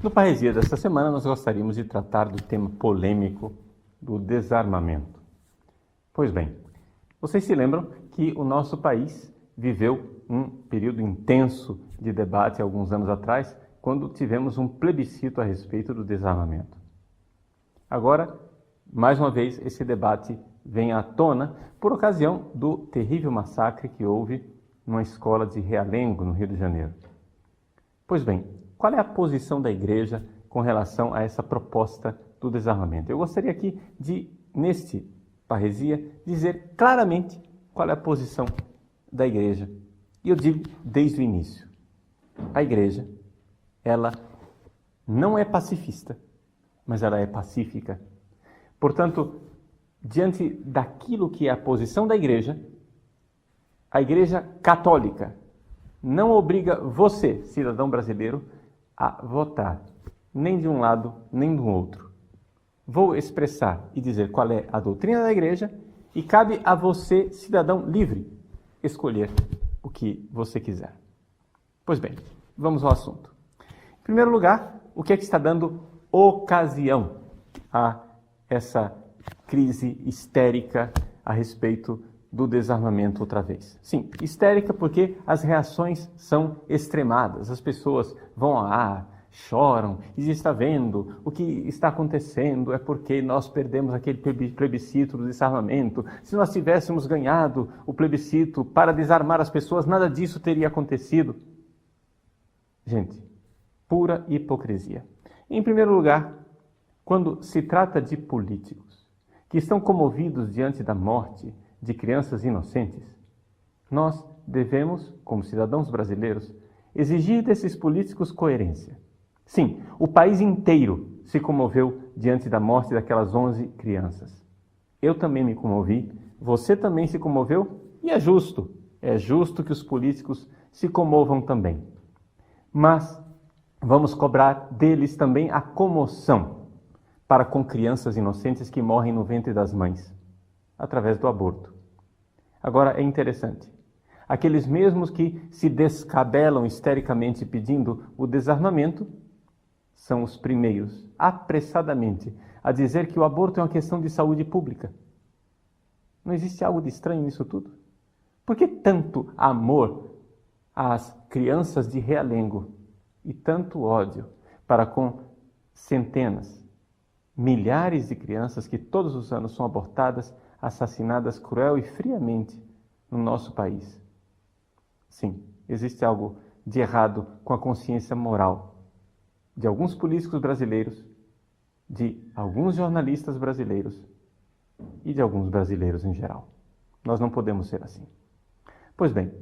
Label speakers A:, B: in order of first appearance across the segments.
A: No Parresia desta semana, nós gostaríamos de tratar do tema polêmico do desarmamento. Pois bem, vocês se lembram que o nosso país viveu um período intenso de debate alguns anos atrás, quando tivemos um plebiscito a respeito do desarmamento. Agora, mais uma vez, esse debate vem à tona por ocasião do terrível massacre que houve numa escola de Realengo, no Rio de Janeiro. Pois bem, qual é a posição da Igreja com relação a essa proposta do desarmamento? Eu gostaria aqui de, neste Parresia, dizer claramente qual é a posição da Igreja. E eu digo desde o início. A Igreja, ela não é pacifista, mas ela é pacífica. Portanto, diante daquilo que é a posição da Igreja, a Igreja católica não obriga você, cidadão brasileiro, a votar, nem de um lado, nem do outro. Vou expressar e dizer qual é a doutrina da Igreja e cabe a você, cidadão livre, escolher o que você quiser. Pois bem, vamos ao assunto. Em primeiro lugar, o que é que está dando ocasião a essa crise histérica a respeito do desarmamento outra vez? Sim, histérica porque as reações são extremadas. As pessoas vão lá, choram, e está vendo o que está acontecendo é porque nós perdemos aquele plebiscito do desarmamento. Se nós tivéssemos ganhado o plebiscito para desarmar as pessoas, nada disso teria acontecido. Gente, pura hipocrisia. Em primeiro lugar, quando se trata de políticos que estão comovidos diante da morte de crianças inocentes, nós devemos, como cidadãos brasileiros, exigir desses políticos coerência. Sim, o país inteiro se comoveu diante da morte daquelas 11 crianças. Eu também me comovi, você também se comoveu, e é justo que os políticos se comovam também. Mas vamos cobrar deles também a comoção para com crianças inocentes que morrem no ventre das mães, através do aborto. Agora, é interessante. Aqueles mesmos que se descabelam histericamente pedindo o desarmamento são os primeiros, apressadamente, a dizer que o aborto é uma questão de saúde pública. Não existe algo de estranho nisso tudo? Por que tanto amor às crianças de Realengo e tanto ódio para com centenas, milhares de crianças que todos os anos são abortadas, assassinadas cruel e friamente no nosso país? Sim, existe algo de errado com a consciência moral de alguns políticos brasileiros, de alguns jornalistas brasileiros e de alguns brasileiros em geral. Nós não podemos ser assim. Pois bem,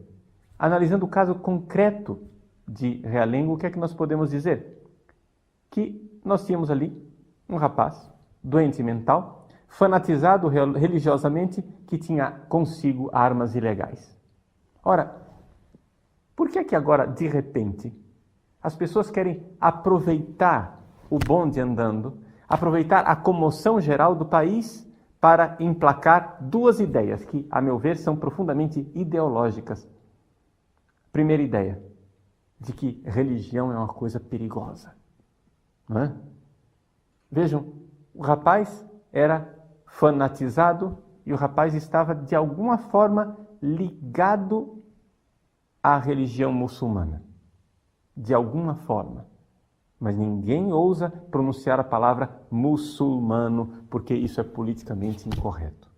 A: analisando o caso concreto de Realengo, o que é que nós podemos dizer? Que nós tínhamos ali um rapaz doente mental, fanatizado religiosamente, que tinha consigo armas ilegais. Ora, por que é que agora, de repente, as pessoas querem aproveitar o bonde andando, aproveitar a comoção geral do país para emplacar duas ideias que, a meu ver, são profundamente ideológicas? Primeira ideia, de que religião é uma coisa perigosa. Não é? Vejam, o rapaz era fanatizado e o rapaz estava, de alguma forma, ligado à religião muçulmana. De alguma forma. Mas ninguém ousa pronunciar a palavra muçulmano, porque isso é politicamente incorreto.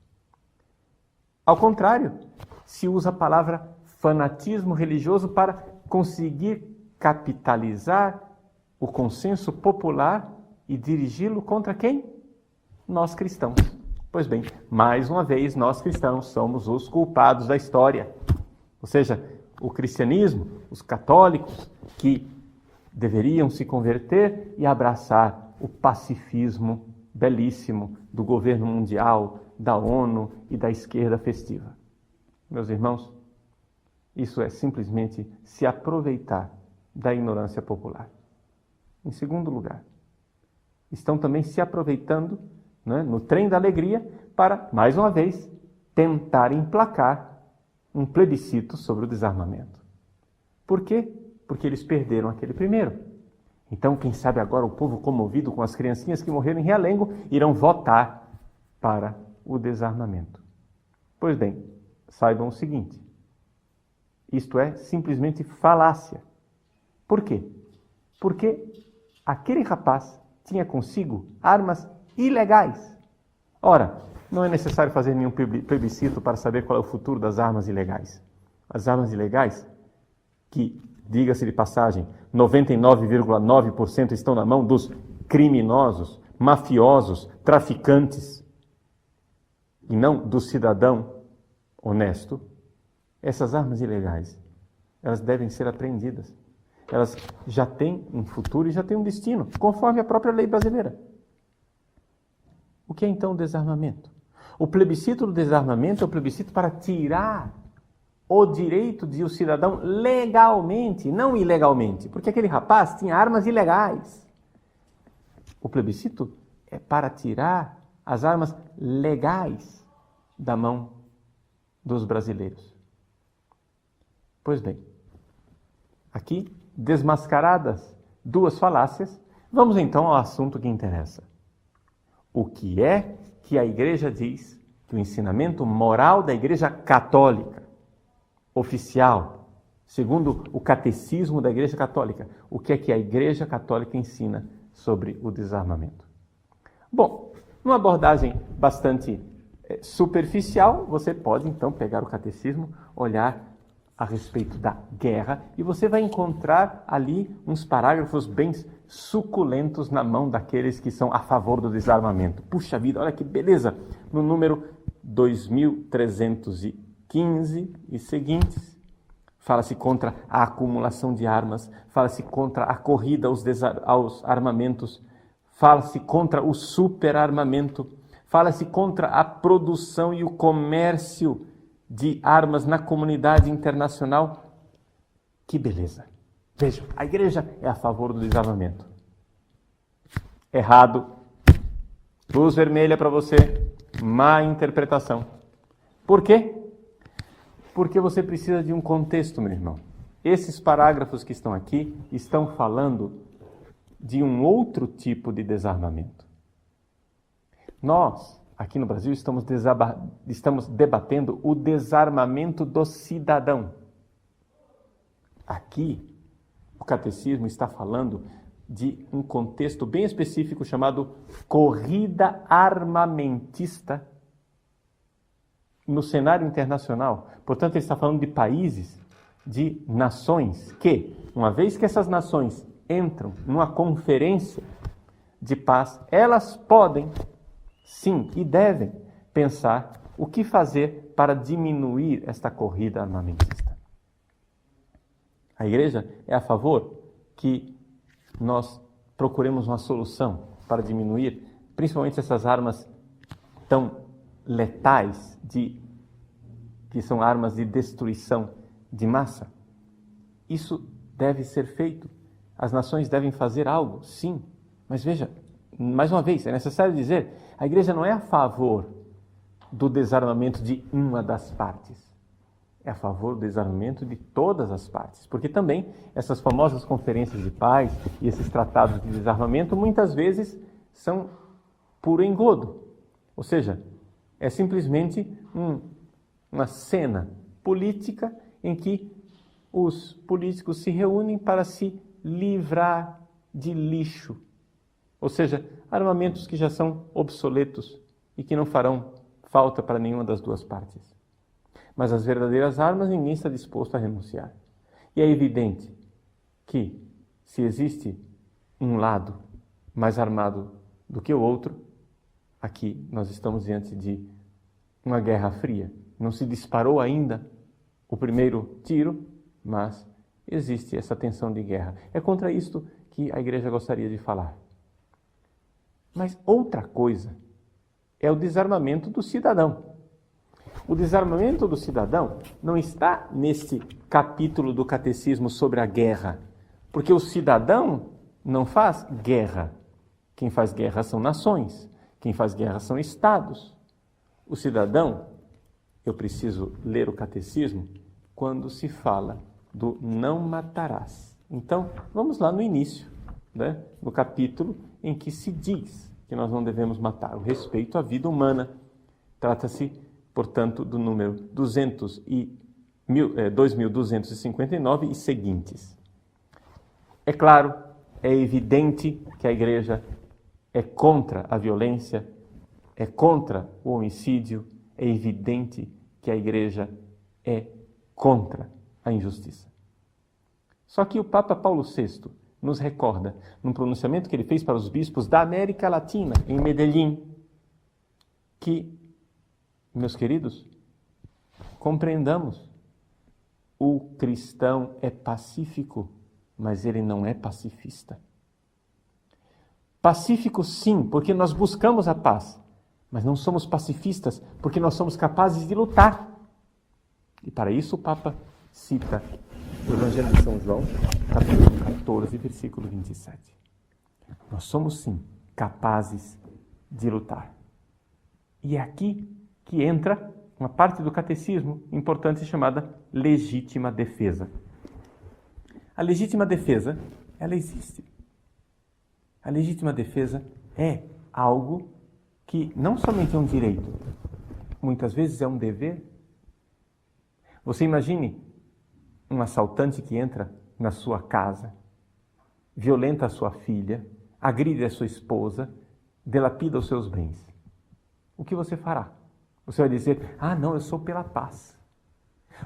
A: Ao contrário, se usa a palavra fanatismo religioso para conseguir capitalizar o consenso popular e dirigi-lo contra quem? Nós cristãos. Pois bem, mais uma vez, nós cristãos somos os culpados da história. Ou seja, o cristianismo, os católicos, que deveriam se converter e abraçar o pacifismo belíssimo do governo mundial, da ONU e da esquerda festiva. Meus irmãos, isso é simplesmente se aproveitar da ignorância popular. Em segundo lugar, estão também se aproveitando, no trem da alegria para, mais uma vez, tentar emplacar um plebiscito sobre o desarmamento. Por quê? Porque eles perderam aquele primeiro. Então, quem sabe agora o povo comovido com as criancinhas que morreram em Realengo irão votar para o desarmamento. Pois bem, saibam o seguinte, isto é simplesmente falácia. Por quê? Porque aquele rapaz tinha consigo armas ilegais. Ora, não é necessário fazer nenhum plebiscito para saber qual é o futuro das armas ilegais. As armas ilegais, que, diga-se de passagem, 99,9% estão na mão dos criminosos, mafiosos, traficantes, e não do cidadão honesto, essas armas ilegais, elas devem ser apreendidas. Elas já têm um futuro e já têm um destino, conforme a própria lei brasileira. O que é então o desarmamento? O plebiscito do desarmamento é o plebiscito para tirar o direito de o cidadão legalmente, não ilegalmente, porque aquele rapaz tinha armas ilegais. O plebiscito é para tirar as armas legais da mão dos brasileiros. Pois bem, aqui, desmascaradas duas falácias, vamos então ao assunto que interessa. O que é que a Igreja diz, que o ensinamento moral da Igreja Católica, oficial, segundo o catecismo da Igreja Católica, o que é que a Igreja Católica ensina sobre o desarmamento? Bom, numa abordagem bastante superficial, você pode então pegar o catecismo, olhar a respeito da guerra e você vai encontrar ali uns parágrafos bem suculentos na mão daqueles que são a favor do desarmamento. Puxa vida, olha que beleza! No número 2315 e seguintes, fala-se contra a acumulação de armas, fala-se contra a corrida aos armamentos, fala-se contra o superarmamento, fala-se contra a produção e o comércio de armas na comunidade internacional. Que beleza! Vejam, a igreja é a favor do desarmamento. Errado. Luz vermelha para você. Má interpretação. Por quê? Porque você precisa de um contexto, meu irmão. Esses parágrafos que estão aqui estão falando de um outro tipo de desarmamento. Nós, aqui no Brasil, estamos debatendo o desarmamento do cidadão. Aqui, o catecismo está falando de um contexto bem específico chamado corrida armamentista no cenário internacional. Portanto, ele está falando de países, de nações que, uma vez que essas nações entram numa conferência de paz, elas podem, sim, e devem pensar o que fazer para diminuir esta corrida armamentista. A igreja é a favor que nós procuremos uma solução para diminuir, principalmente essas armas tão letais, que são armas de destruição de massa. Isso deve ser feito. As nações devem fazer algo, sim. Mas veja, mais uma vez, é necessário dizer, a igreja não é a favor do desarmamento de uma das partes. É a favor do desarmamento de todas as partes. Porque também essas famosas conferências de paz e esses tratados de desarmamento muitas vezes são puro engodo. Ou seja, é simplesmente uma cena política em que os políticos se reúnem para se livrar de lixo. Ou seja, armamentos que já são obsoletos e que não farão falta para nenhuma das duas partes. Mas as verdadeiras armas ninguém está disposto a renunciar. E é evidente que, se existe um lado mais armado do que o outro, aqui nós estamos diante de uma guerra fria. Não se disparou ainda o primeiro tiro, mas existe essa tensão de guerra. É contra isto que a igreja gostaria de falar. Mas outra coisa é o desarmamento do cidadão. O desarmamento do cidadão não está neste capítulo do catecismo sobre a guerra, porque o cidadão não faz guerra. Quem faz guerra são nações, quem faz guerra são estados. O cidadão, eu preciso ler o catecismo quando se fala do não matarás. Então, vamos lá no início. né, no capítulo em que se diz que nós não devemos matar. O respeito à vida humana. Trata-se, portanto, do número 2.259 e seguintes. É claro, é evidente que a Igreja é contra a violência, é contra o homicídio, é evidente que a Igreja é contra a injustiça. Só que o Papa Paulo VI nos recorda, num pronunciamento que ele fez para os bispos da América Latina, em Medellín, que, meus queridos, compreendamos, o cristão é pacífico, mas ele não é pacifista. Pacífico sim, porque nós buscamos a paz, mas não somos pacifistas, porque nós somos capazes de lutar. E para isso o Papa cita o Evangelho de São João, capítulo 14, versículo 27. Nós somos sim capazes de lutar. E é aqui que entra uma parte do catecismo importante chamada legítima defesa. A legítima defesa, ela existe. A legítima defesa é algo que não somente é um direito, muitas vezes é um dever. Você imagine um assaltante que entra na sua casa, violenta a sua filha, agride a sua esposa, dilapida os seus bens. O que você fará? Você vai dizer, não, eu sou pela paz.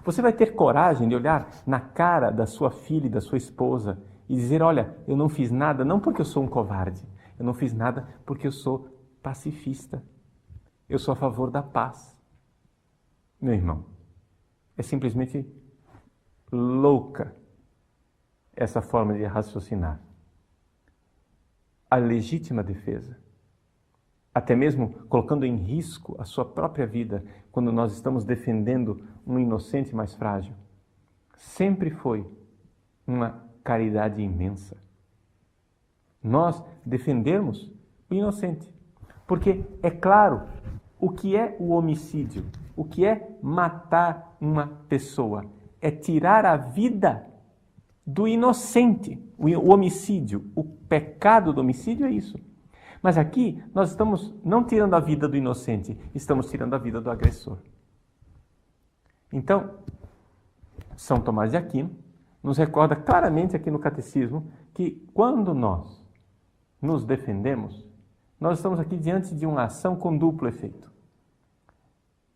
A: Você vai ter coragem de olhar na cara da sua filha e da sua esposa e dizer, olha, eu não fiz nada, não porque eu sou um covarde, eu não fiz nada porque eu sou pacifista. Eu sou a favor da paz. Meu irmão, é simplesmente louca essa forma de raciocinar. A legítima defesa, até mesmo colocando em risco a sua própria vida, quando nós estamos defendendo um inocente mais frágil, sempre foi uma caridade imensa. Nós defendermos o inocente. Porque, é claro, o que é o homicídio? O que é matar uma pessoa? É tirar a vida do inocente. O homicídio, o pecado do homicídio é isso. Mas aqui nós estamos não tirando a vida do inocente, estamos tirando a vida do agressor. Então, São Tomás de Aquino nos recorda claramente aqui no Catecismo que quando nós nos defendemos, nós estamos aqui diante de uma ação com duplo efeito.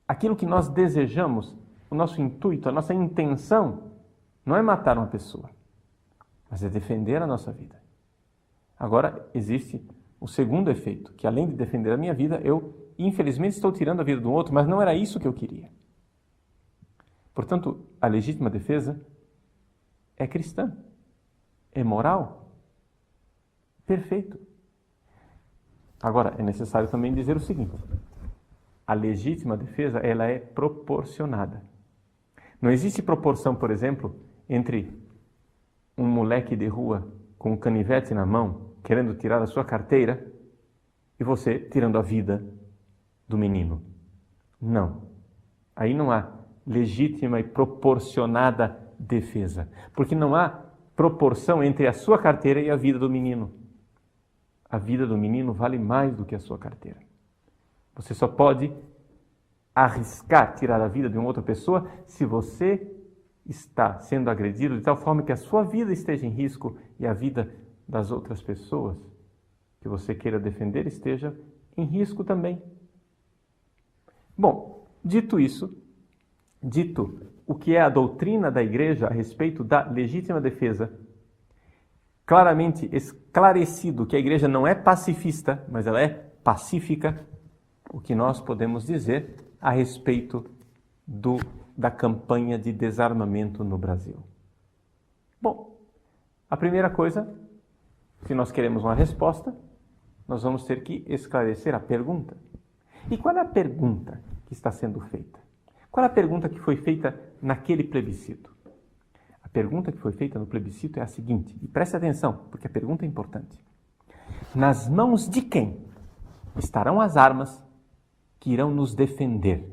A: Aquilo que nós desejamos, o nosso intuito, a nossa intenção, não é matar uma pessoa, mas é defender a nossa vida. Agora, existe o segundo efeito, que além de defender a minha vida, eu, infelizmente, estou tirando a vida do outro, mas não era isso que eu queria. Portanto, a legítima defesa é cristã, é moral, perfeito. Agora, é necessário também dizer o seguinte, a legítima defesa, ela é proporcionada. Não existe proporção, por exemplo, entre um moleque de rua com um canivete na mão, querendo tirar a sua carteira, e você tirando a vida do menino. Não. Aí não há legítima e proporcionada defesa, porque não há proporção entre a sua carteira e a vida do menino. A vida do menino vale mais do que a sua carteira. Você só pode arriscar tirar a vida de uma outra pessoa se você está sendo agredido de tal forma que a sua vida esteja em risco e a vida das outras pessoas que você queira defender esteja em risco também. Bom, dito isso, dito o que é a doutrina da Igreja a respeito da legítima defesa, claramente esclarecido que a Igreja não é pacifista, mas ela é pacífica, o que nós podemos dizer a respeito da campanha de desarmamento no Brasil? Bom, a primeira coisa, se nós queremos uma resposta, nós vamos ter que esclarecer a pergunta. E qual é a pergunta que está sendo feita? Qual é a pergunta que foi feita naquele plebiscito? A pergunta que foi feita no plebiscito é a seguinte, e preste atenção, porque a pergunta é importante. Nas mãos de quem estarão as armas que irão nos defender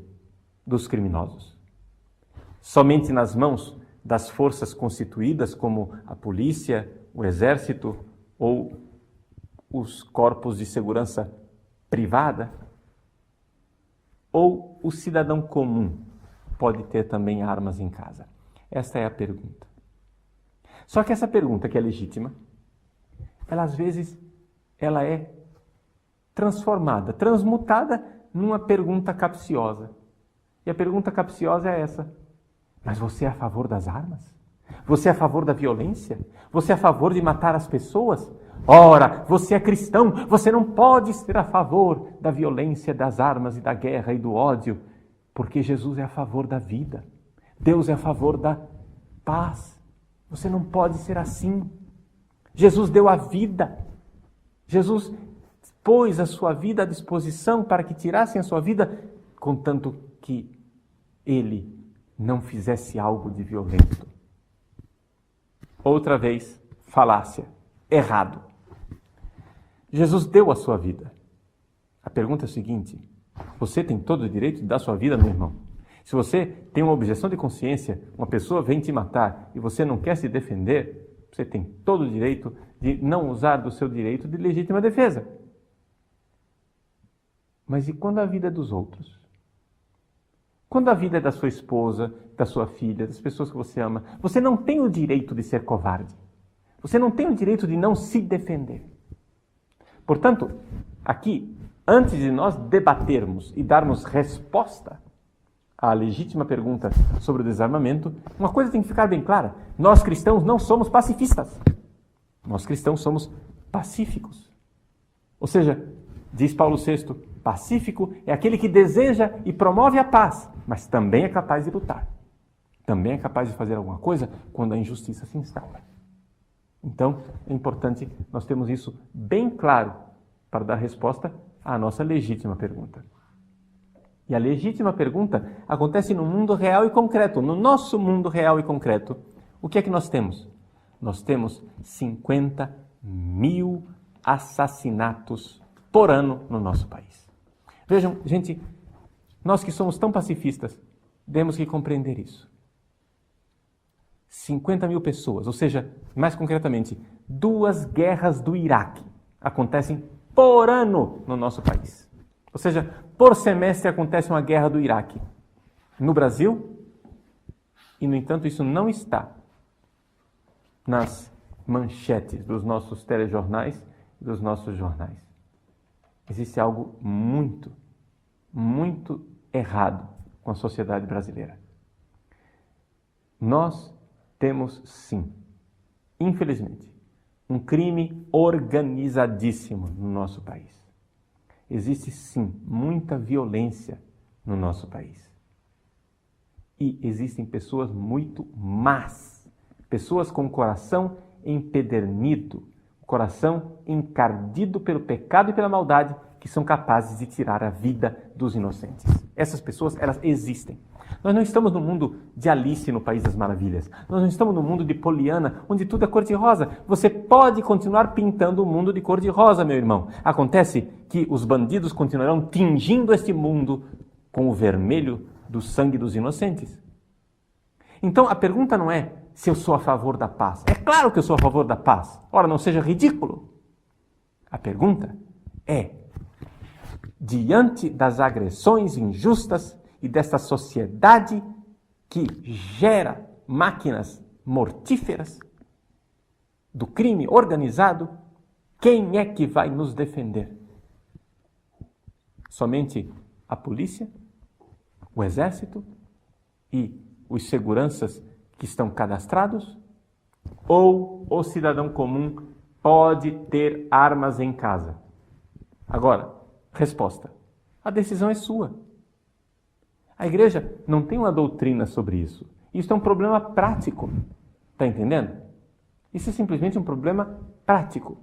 A: dos criminosos? Somente nas mãos das forças constituídas como a polícia, o exército ou os corpos de segurança privada? Ou o cidadão comum pode ter também armas em casa? Esta é a pergunta. Só que essa pergunta, que é legítima, ela às vezes ela é transformada, transmutada numa pergunta capciosa. E a pergunta capciosa é essa: mas você é a favor das armas? Você é a favor da violência? Você é a favor de matar as pessoas? Ora, você é cristão, você não pode ser a favor da violência, das armas e da guerra e do ódio, porque Jesus é a favor da vida. Deus é a favor da paz. Você não pode ser assim. Jesus deu a vida. Jesus pôs a sua vida à disposição para que tirassem a sua vida, contanto que ele não fizesse algo de violento. Outra vez, falácia, errado. Jesus deu a sua vida. A pergunta é a seguinte: você tem todo o direito de dar sua vida, meu irmão? Se você tem uma objeção de consciência, uma pessoa vem te matar e você não quer se defender, você tem todo o direito de não usar do seu direito de legítima defesa. Mas e quando a vida é dos outros? Quando a vida é da sua esposa, da sua filha, das pessoas que você ama, você não tem o direito de ser covarde. Você não tem o direito de não se defender. Portanto, aqui, antes de nós debatermos e darmos resposta à legítima pergunta sobre o desarmamento, uma coisa tem que ficar bem clara: nós cristãos não somos pacifistas. Nós cristãos somos pacíficos. Ou seja, diz Paulo VI, pacífico é aquele que deseja e promove a paz, mas também é capaz de lutar. Também é capaz de fazer alguma coisa quando a injustiça se instaura. Então, é importante nós termos isso bem claro para dar resposta à nossa legítima pergunta. E a legítima pergunta acontece no mundo real e concreto. No nosso mundo real e concreto, o que é que nós temos? Nós temos 50 mil assassinatos por ano no nosso país. Vejam, gente, nós que somos tão pacifistas, temos que compreender isso. 50 mil pessoas, ou seja, mais concretamente, 2 guerras do Iraque acontecem por ano no nosso país. Ou seja, por semestre acontece uma guerra do Iraque no Brasil e, no entanto, isso não está nas manchetes dos nossos telejornais e dos nossos jornais. Existe algo muito, muito errado com a sociedade brasileira. Nós temos, sim, infelizmente, um crime organizadíssimo no nosso país. Existe, sim, muita violência no nosso país. E existem pessoas muito más, pessoas com o coração empedernido, coração encardido pelo pecado e pela maldade, que são capazes de tirar a vida dos inocentes. Essas pessoas, elas existem. Nós não estamos no mundo de Alice no País das Maravilhas. Nós não estamos no mundo de Poliana, onde tudo é cor-de-rosa. Você pode continuar pintando o mundo de cor-de-rosa, meu irmão. Acontece que os bandidos continuarão tingindo este mundo com o vermelho do sangue dos inocentes. Então, a pergunta não é se eu sou a favor da paz. É claro que eu sou a favor da paz. Ora, não seja ridículo. A pergunta é: diante das agressões injustas e desta sociedade que gera máquinas mortíferas do crime organizado, quem é que vai nos defender? Somente a polícia, o exército e os seguranças que estão cadastrados? Ou o cidadão comum pode ter armas em casa? Agora, resposta: a decisão é sua. A igreja não tem uma doutrina sobre isso. Isso é um problema prático. Está entendendo? Isso é simplesmente um problema prático.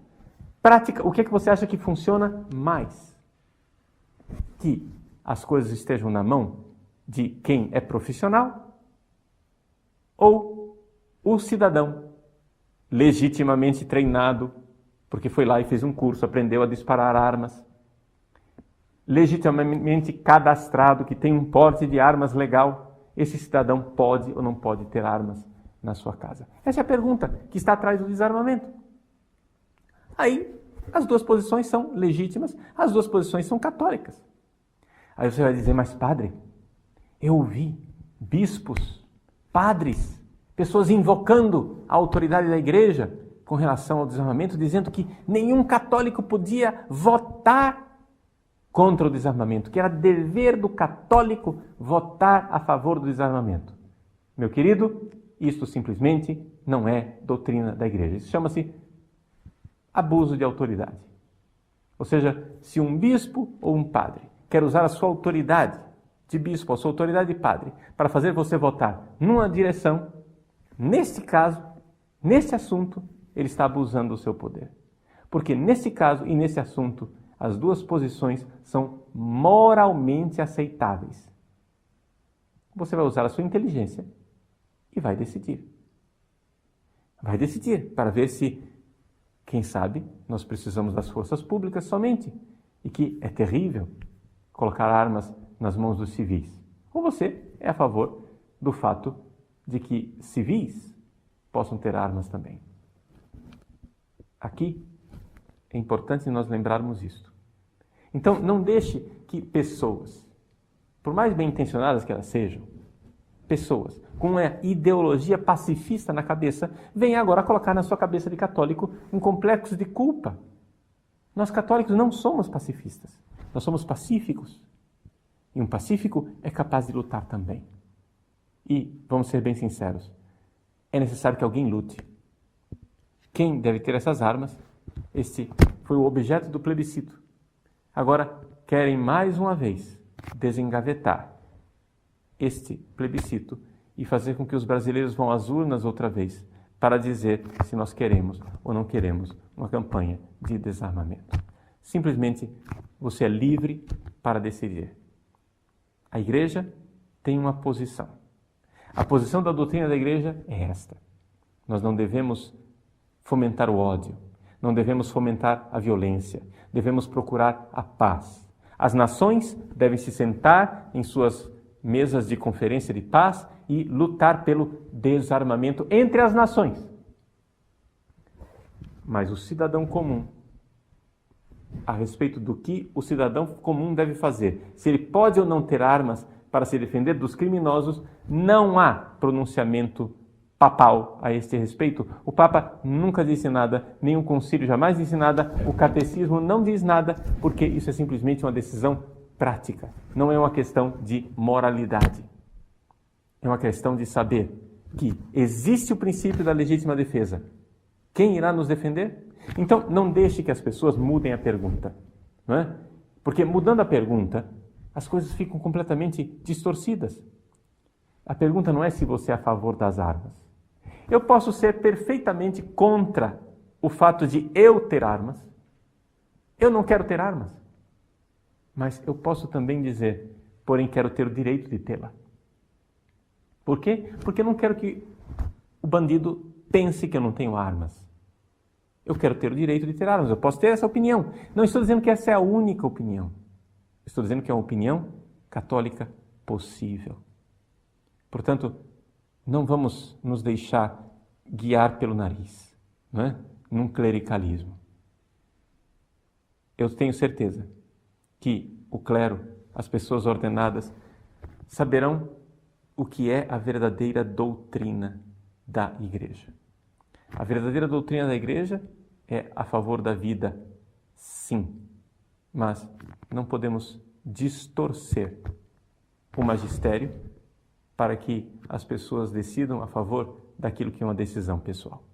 A: Prática, o que é que você acha que funciona mais? Que as coisas estejam na mão de quem é profissional ou o cidadão legitimamente treinado, porque foi lá e fez um curso, aprendeu a disparar armas, legitimamente cadastrado, que tem um porte de armas legal, esse cidadão pode ou não pode ter armas na sua casa? Essa é a pergunta que está atrás do desarmamento. Aí, as duas posições são legítimas, as duas posições são católicas. Aí você vai dizer, mas padre, eu ouvi bispos, padres, pessoas invocando a autoridade da igreja com relação ao desarmamento, dizendo que nenhum católico podia votar contra o desarmamento, que era dever do católico votar a favor do desarmamento. Meu querido, isto simplesmente não é doutrina da igreja. Isso chama-se abuso de autoridade. Ou seja, se um bispo ou um padre quer usar a sua autoridade de bispo, a sua autoridade de padre, para fazer você votar numa direção, nesse caso, nesse assunto, ele está abusando do seu poder. Porque nesse caso e nesse assunto, as duas posições são moralmente aceitáveis. Você vai usar a sua inteligência e vai decidir. Vai decidir para ver se, quem sabe, nós precisamos das forças públicas somente e que é terrível colocar armas nas mãos dos civis. Ou você é a favor do fato de que civis possam ter armas também. Aqui é importante nós lembrarmos isto. Então, não deixe que pessoas, por mais bem intencionadas que elas sejam, pessoas com uma ideologia pacifista na cabeça, venham agora colocar na sua cabeça de católico um complexo de culpa. Nós católicos não somos pacifistas, nós somos pacíficos. E um pacífico é capaz de lutar também. E, vamos ser bem sinceros, é necessário que alguém lute. Quem deve ter essas armas? Este foi o objeto do plebiscito. Agora, querem mais uma vez desengavetar este plebiscito e fazer com que os brasileiros vão às urnas outra vez para dizer se nós queremos ou não queremos uma campanha de desarmamento. Simplesmente, você é livre para decidir. A igreja tem uma posição. A posição da doutrina da igreja é esta. Nós não devemos fomentar o ódio, não devemos fomentar a violência, devemos procurar a paz. As nações devem se sentar em suas mesas de conferência de paz e lutar pelo desarmamento entre as nações. Mas o cidadão comum, a respeito do que o cidadão comum deve fazer, se ele pode ou não ter armas para se defender dos criminosos, não há pronunciamento papal a este respeito. O Papa nunca disse nada, nenhum concílio jamais disse nada, o catecismo não diz nada, porque isso é simplesmente uma decisão prática, não é uma questão de moralidade. É uma questão de saber que existe o princípio da legítima defesa. Quem irá nos defender? Então, não deixe que as pessoas mudem a pergunta, não é? Porque mudando a pergunta, as coisas ficam completamente distorcidas. A pergunta não é se você é a favor das armas. Eu posso ser perfeitamente contra o fato de eu ter armas. Eu não quero ter armas. Mas eu posso também dizer, porém quero ter o direito de tê-la. Por quê? Porque eu não quero que o bandido pense que eu não tenho armas. Eu quero ter o direito de ter armas. Eu posso ter essa opinião. Não estou dizendo que essa é a única opinião. Estou dizendo que é uma opinião católica possível. Portanto, não vamos nos deixar guiar pelo nariz, não é? Num clericalismo. Eu tenho certeza que o clero, as pessoas ordenadas, saberão o que é a verdadeira doutrina da igreja. A verdadeira doutrina da igreja é a favor da vida, sim, mas não podemos distorcer o magistério para que as pessoas decidam a favor daquilo que é uma decisão pessoal.